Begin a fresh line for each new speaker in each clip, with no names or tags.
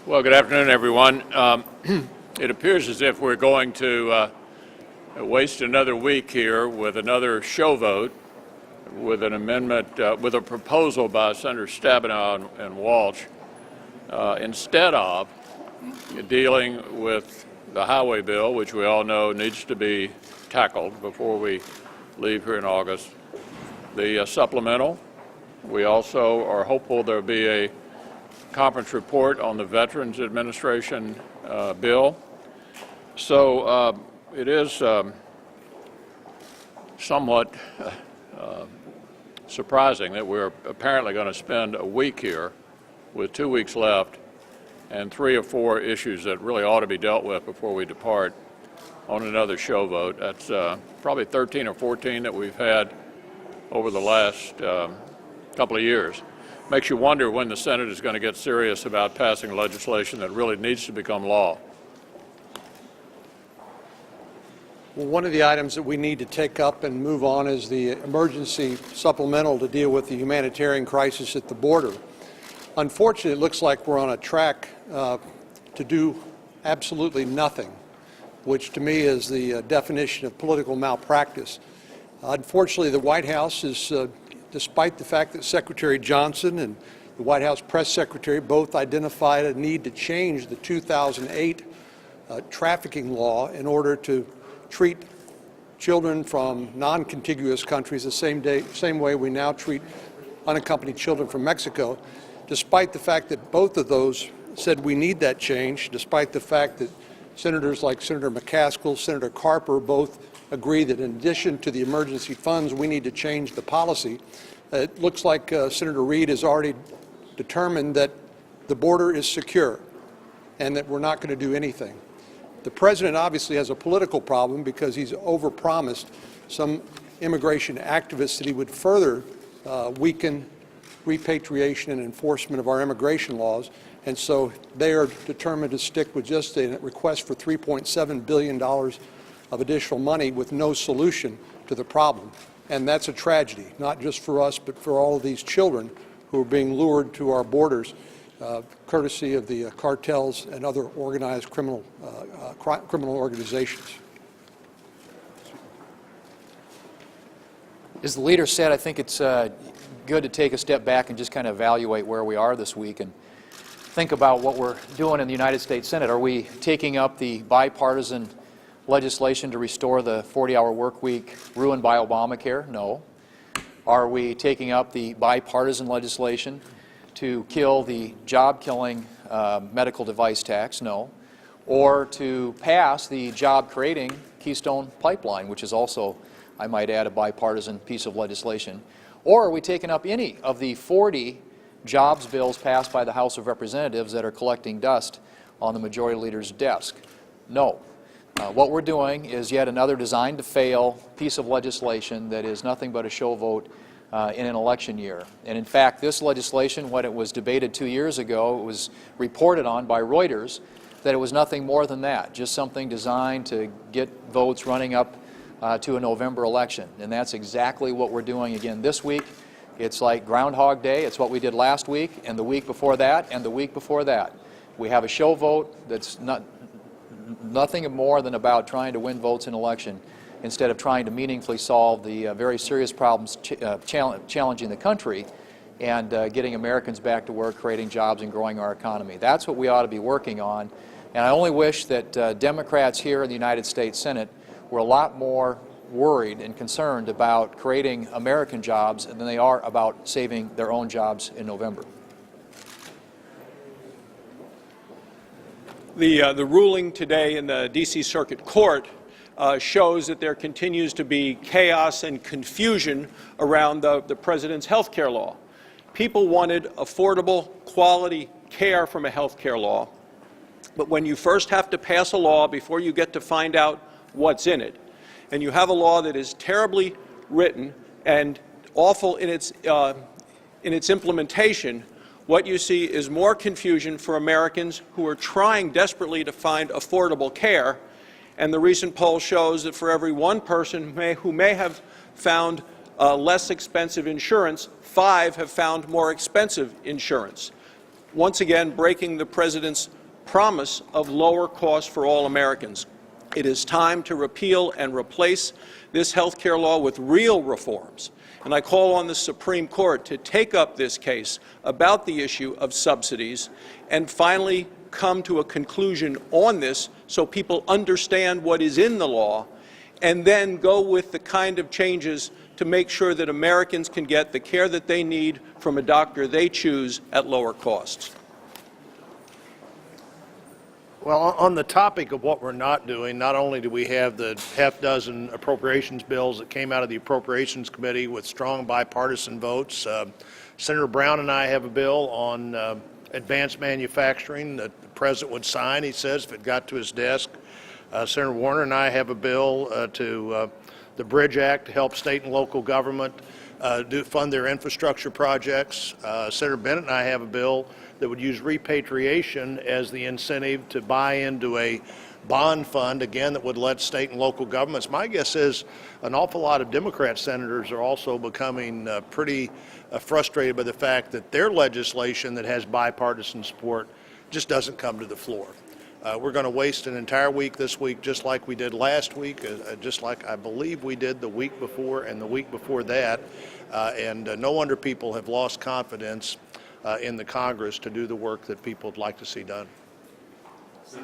Well, good afternoon, everyone. It appears as if we're going to waste another week here with another show vote with an amendment, with a proposal by Senator Stabenow and Walsh, instead of dealing with the highway bill, which we all know needs to be tackled before we leave here in August. The supplemental, we also are hopeful there'll be a conference report on the Veterans Administration bill. So it is somewhat surprising that we're apparently going to spend a week here with 2 weeks left and 3 or 4 issues that really ought to be dealt with before we depart on another show vote. That's probably 13 or 14 that we've had over the last couple of years. Makes you wonder when the Senate is going to get serious about passing legislation that really needs to become law.
Well, one of the items that we need to take up and move on is the emergency supplemental to deal with the humanitarian crisis at the border. Unfortunately, it looks like we're on a track to do absolutely nothing, which to me is the definition of political malpractice. Unfortunately, the White House is despite the fact that Secretary Johnson and the White House press secretary both identified a need to change the 2008 trafficking law in order to treat children from non-contiguous countries the same way we now treat unaccompanied children from Mexico, despite the fact that both of those said we need that change, despite the fact that senators like Senator McCaskill, Senator Carper both agree that in addition to the emergency funds, we need to change the policy. It looks like Senator Reid has already determined that the border is secure and that we're not going to do anything. The president obviously has a political problem because he's overpromised some immigration activists that he would further weaken repatriation and enforcement of our immigration laws. And so they are determined to stick with just a request for $3.7 billion of additional money with no solution to the problem. And that's a tragedy, not just for us, but for all of these children who are being lured to our borders, courtesy of the cartels and other organized criminal organizations.
As the leader said, I think it's good to take a step back and just kind of evaluate where we are this week and think about what we're doing in the United States Senate. Are we taking up the bipartisan legislation to restore the 40-hour work week ruined by Obamacare? No. Are we taking up the bipartisan legislation to kill the job-killing medical device tax? No. Or to pass the job-creating Keystone Pipeline, which is also, I might add, a bipartisan piece of legislation? Or are we taking up any of the 40 jobs bills passed by the House of Representatives that are collecting dust on the Majority Leader's desk? No. What we're doing is yet another designed-to-fail piece of legislation that is nothing but a show vote in an election year. And in fact, this legislation, when it was debated 2 years ago, it was reported on by Reuters that it was nothing more than that, just something designed to get votes running up to a November election. And that's exactly what we're doing again this week. It's like Groundhog Day. It's what we did last week and the week before that and the week before that. We have a show vote that's nothing more than about trying to win votes in election instead of trying to meaningfully solve the very serious problems challenging the country and getting Americans back to work, creating jobs, and growing our economy. That's what we ought to be working on. And I only wish that Democrats here in the United States Senate were a lot more worried and concerned about creating American jobs than they are about saving their own jobs in November.
The ruling today in the D.C. Circuit Court shows that there continues to be chaos and confusion around the president's health care law. People wanted affordable, quality care from a health care law, but when you first have to pass a law before you get to find out what's in it, and you have a law that is terribly written and awful in its implementation, what you see is more confusion for Americans who are trying desperately to find affordable care. And the recent poll shows that for every one person who may have found less expensive insurance, 5 have found more expensive insurance. Once again, breaking the president's promise of lower costs for all Americans. It is time to repeal and replace this health care law with real reforms. And I call on the Supreme Court to take up this case about the issue of subsidies and finally come to a conclusion on this so people understand what is in the law, and then go with the kind of changes to make sure that Americans can get the care that they need from a doctor they choose at lower costs.
Well, on the topic of what we're not doing, not only do we have the half-dozen appropriations bills that came out of the Appropriations Committee with strong bipartisan votes, Senator Brown and I have a bill on advanced manufacturing that the President would sign, he says, if it got to his desk. Senator Warner and I have a bill to the Bridge Act to help state and local government fund their infrastructure projects. Senator Bennett and I have a bill that would use repatriation as the incentive to buy into a bond fund, again, that would let state and local governments. My guess is an awful lot of Democrat senators are also becoming pretty frustrated by the fact that their legislation that has bipartisan support just doesn't come to the floor. We're going to waste an entire week this week, just like we did last week, just like I believe we did the week before and the week before that, and no wonder people have lost confidence in the Congress to do the work that people would like to see done.
The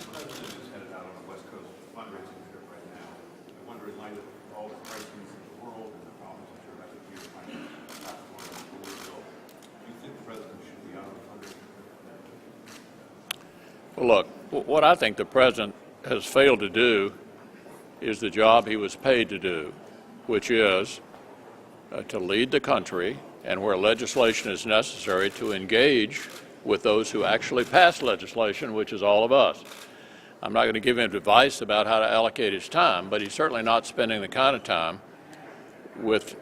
President is headed out on the West Coast fundraising trip right now. I wonder, in light of all the crises in the world and the problems that you're having here finding a platform for Louisville, do you think the President should be out on the fundraising trip?
Well, look, what I think the President has failed to do is the job he was paid to do, which is to lead the country, and where legislation is necessary, to engage with those who actually pass legislation, which is all of us. I'm not going to give him advice about how to allocate his time, but he's certainly not spending the kind of time with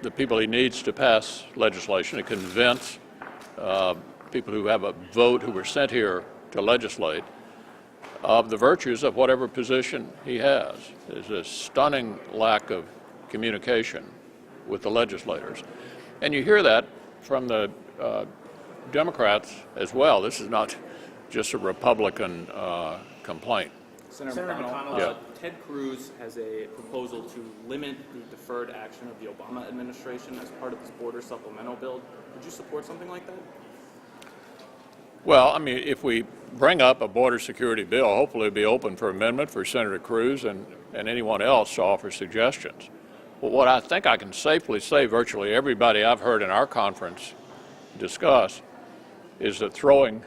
the people he needs to pass legislation, to convince people who have a vote, who were sent here to legislate, of the virtues of whatever position he has. There's a stunning lack of communication with the legislators. And you hear that from the Democrats as well. This is not just a Republican complaint.
Senator McConnell,
Yeah.
Ted Cruz has a proposal to limit the deferred action of the Obama administration as part of this border supplemental bill. Would you support something like that?
Well, I mean, if we bring up a border security bill, hopefully it'll be open for amendment for Senator Cruz and anyone else to offer suggestions. But what I think I can safely say, virtually everybody I've heard in our conference discuss, is that throwing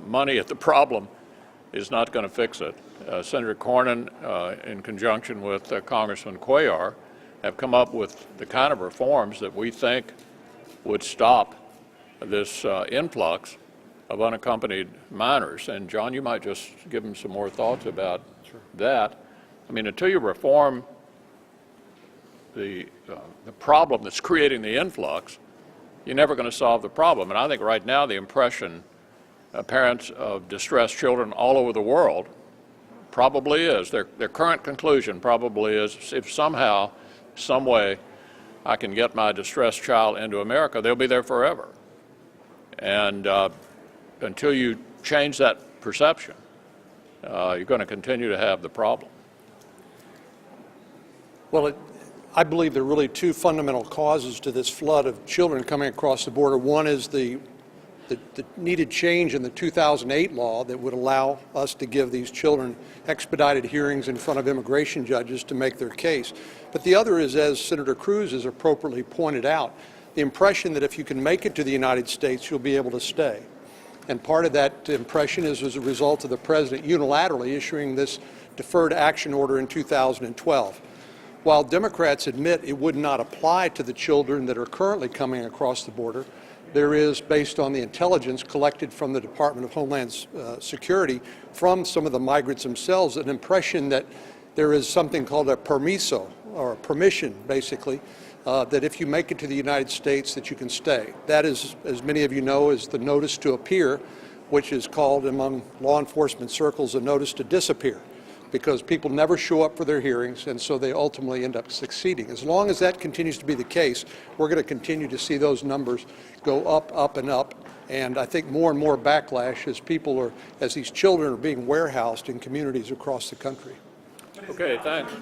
money at the problem is not going to fix it. Senator Cornyn, in conjunction with Congressman Cuellar, have come up with the kind of reforms that we think would stop this influx of unaccompanied minors. And John, you might just give them some more thoughts about that. I mean, until you reform the problem that's creating the influx, you're never going to solve the problem. And I think right now the impression parents of distressed children all over the world probably is, their current conclusion probably is, if somehow, some way, I can get my distressed child into America, they'll be there forever. And until you change that perception, you're going to continue to have the problem.
Well, I believe there are really two fundamental causes to this flood of children coming across the border. One is the needed change in the 2008 law that would allow us to give these children expedited hearings in front of immigration judges to make their case. But the other is, as Senator Cruz has appropriately pointed out, the impression that if you can make it to the United States, you'll be able to stay. And part of that impression is as a result of the President unilaterally issuing this deferred action order in 2012. While Democrats admit it would not apply to the children that are currently coming across the border, there is, based on the intelligence collected from the Department of Homeland Security, from some of the migrants themselves, an impression that there is something called a permiso, or a permission, basically, that if you make it to the United States, that you can stay. That is, as many of you know, is the notice to appear, which is called among law enforcement circles a notice to disappear, because people never show up for their hearings, and so they ultimately end up succeeding. As long as that continues to be the case, we're going to continue to see those numbers go up, up, and up, And I think more and more backlash as these children are being warehoused in communities across the country.
Okay, thanks.